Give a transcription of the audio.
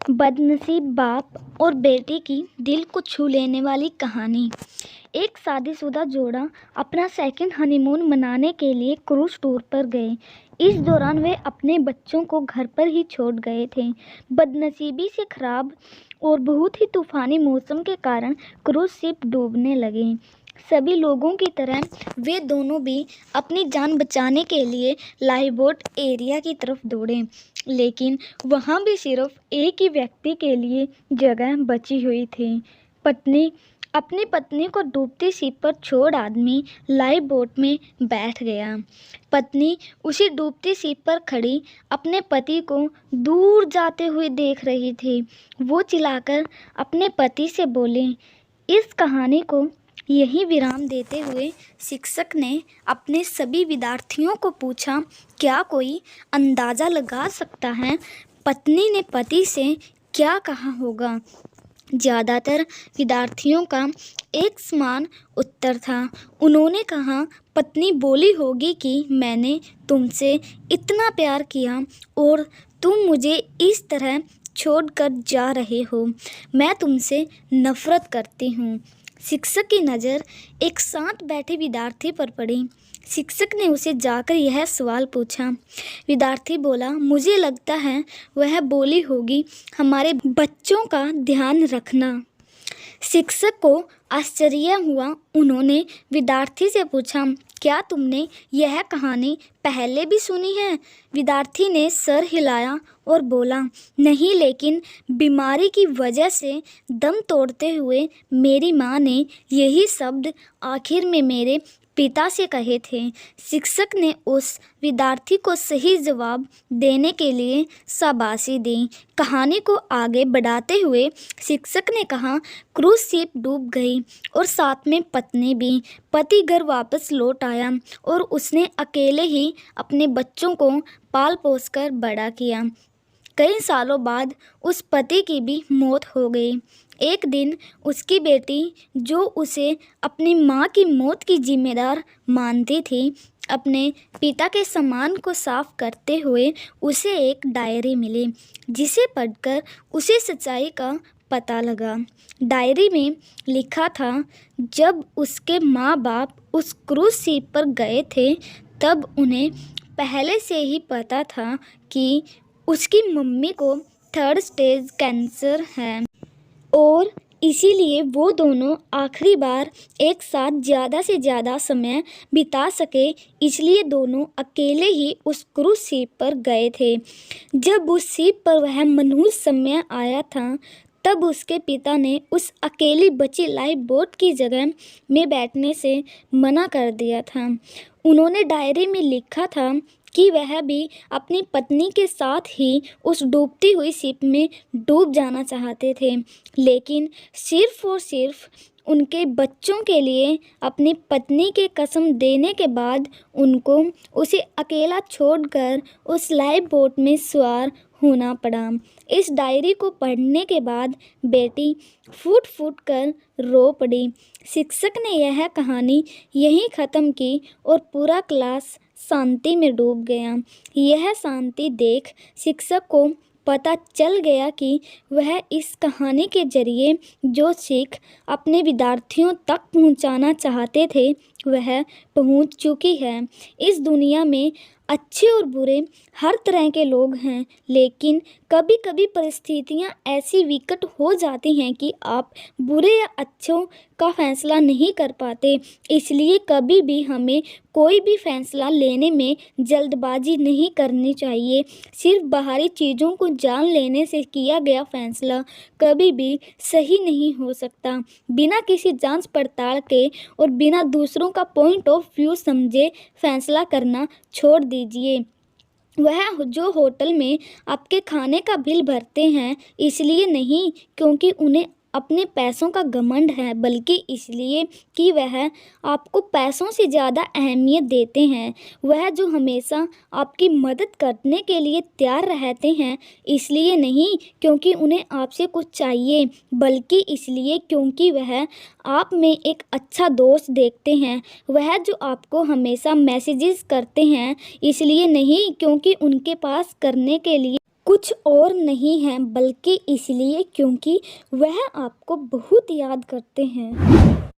बदनसीब बाप और बेटे की दिल को छू लेने वाली कहानी। एक शादीशुदा जोड़ा अपना सेकंड हनीमून मनाने के लिए क्रूज टूर पर गए। इस दौरान वे अपने बच्चों को घर पर ही छोड़ गए थे। बदनसीबी से खराब और बहुत ही तूफानी मौसम के कारण क्रूज शिप डूबने लगे। सभी लोगों की तरह वे दोनों भी अपनी जान बचाने के लिए लाइफबोट एरिया की तरफ दौड़े, लेकिन वहाँ भी सिर्फ एक ही व्यक्ति के लिए जगह बची हुई थी। अपनी पत्नी को डूबती शिप पर छोड़ आदमी लाइफ बोट में बैठ गया। पत्नी उसी डूबती शिप पर खड़ी अपने पति को दूर जाते हुए देख रही थी। वो चिल्लाकर अपने पति से बोली। इस कहानी को यही विराम देते हुए शिक्षक ने अपने सभी विद्यार्थियों को पूछा, क्या कोई अंदाज़ा लगा सकता है पत्नी ने पति से क्या कहा होगा? ज़्यादातर विद्यार्थियों का एक समान उत्तर था। उन्होंने कहा, पत्नी बोली होगी कि मैंने तुमसे इतना प्यार किया और तुम मुझे इस तरह छोड़कर जा रहे हो। मैं तुमसे नफरत करती हूँ। शिक्षक की नज़र एक साथ बैठे विद्यार्थी पर पड़ी। शिक्षक ने उसे जाकर यह सवाल पूछा। विद्यार्थी बोला, मुझे लगता है वह बोली होगी हमारे बच्चों का ध्यान रखना। शिक्षक को आश्चर्य हुआ। उन्होंने विद्यार्थी से पूछा, क्या तुमने यह कहानी पहले भी सुनी है? विद्यार्थी ने सर हिलाया और बोला, नहीं, लेकिन बीमारी की वजह से दम तोड़ते हुए मेरी माँ ने यही शब्द आखिर में मेरे पिता से कहे थे। शिक्षक ने उस विद्यार्थी को सही जवाब देने के लिए शाबाशी दी। कहानी को आगे बढ़ाते हुए शिक्षक ने कहा, क्रूज शिप डूब गई और साथ में पत्नी भी। पति घर वापस लौट आया और उसने अकेले ही अपने बच्चों को पाल पोस कर बड़ा किया। कई सालों बाद उस पति की भी मौत हो गई। एक दिन उसकी बेटी, जो उसे अपनी माँ की मौत की जिम्मेदार मानती थी, अपने पिता के सामान को साफ करते हुए उसे एक डायरी मिली, जिसे पढ़कर उसे सच्चाई का पता लगा। डायरी में लिखा था, जब उसके माँ बाप उस क्रूज शिप पर गए थे तब उन्हें पहले से ही पता था कि उसकी मम्मी को 3rd स्टेज कैंसर है और इसीलिए वो दोनों आखिरी बार एक साथ ज़्यादा से ज़्यादा समय बिता सके, इसलिए दोनों अकेले ही उस क्रूज शिप पर गए थे। जब उस शिप पर वह मनहूस समय आया था तब उसके पिता ने उस अकेली बची लाइफ बोट की जगह में बैठने से मना कर दिया था। उन्होंने डायरी में लिखा था कि वह भी अपनी पत्नी के साथ ही उस डूबती हुई शिप में डूब जाना चाहते थे, लेकिन सिर्फ और सिर्फ उनके बच्चों के लिए अपनी पत्नी के कसम देने के बाद उनको उसे अकेला छोड़कर उस लाइफ बोट में सवार होना पड़ा। इस डायरी को पढ़ने के बाद बेटी फूट फूट कर रो पड़ी। शिक्षक ने यह कहानी यहीं ख़त्म की और पूरा क्लास शांति में डूब गया। यह शांति देख शिक्षक को पता चल गया कि वह इस कहानी के जरिए जो सीख अपने विद्यार्थियों तक पहुंचाना चाहते थे वह पहुंच चुकी है। इस दुनिया में अच्छे और बुरे हर तरह के लोग हैं, लेकिन कभी कभी परिस्थितियां ऐसी विकट हो जाती हैं कि आप बुरे या अच्छों का फैसला नहीं कर पाते। इसलिए कभी भी हमें कोई भी फैसला लेने में जल्दबाजी नहीं करनी चाहिए। सिर्फ बाहरी चीज़ों को जान लेने से किया गया फैसला कभी भी सही नहीं हो सकता। बिना किसी जांच पड़ताल के और बिना दूसरों का पॉइंट ऑफ व्यू समझे फैसला करना छोड़ दीजिए। वह जो होटल में आपके खाने का बिल भरते हैं इसलिए नहीं क्योंकि उन्हें अपने पैसों का घमंड है, बल्कि इसलिए कि वह आपको पैसों से ज़्यादा अहमियत देते हैं। वह जो हमेशा आपकी मदद करने के लिए तैयार रहते हैं इसलिए नहीं क्योंकि उन्हें आपसे कुछ चाहिए, बल्कि इसलिए क्योंकि वह आप में एक अच्छा दोस्त देखते हैं। वह जो आपको हमेशा मैसेजेस करते हैं इसलिए नहीं क्योंकि उनके पास करने के लिए कुछ और नहीं है बल्कि इसलिए क्योंकि वह आपको बहुत याद करते हैं।